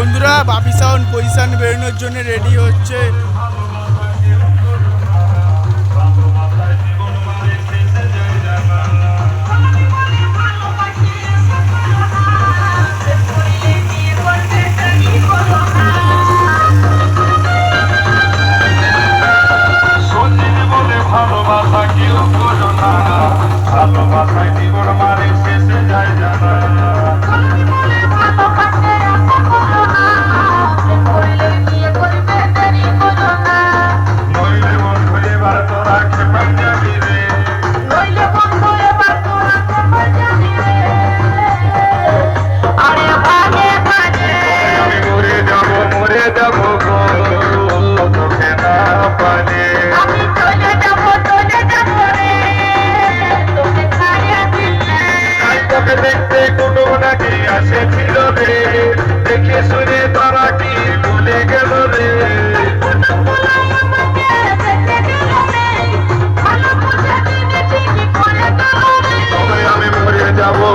বন্ধুরা বাপি sound position বেরোনোর জন্য রেডি হচ্ছে। ভালোবাসা কেউ করো না, ভালোবাসায় জীবন মারে শেষে যায় জানা। নইলে বন্ধু এবার তোরা খেপাই যাবি রে, নইলে বন্ধু এবার তোরা খেপাই যাবি রে। আরে ভাগে ভাগে আমি মরে যাবো গো, তোকে না পালে আমি চলে যাবো রে, তোকে ছাড়িয়ে দিলে। তোকে দেখতে কোনো নাকি আসেছিল রে, দেখে শুনে তারা কি ভুলে গেল রে। আমি মরে যাবো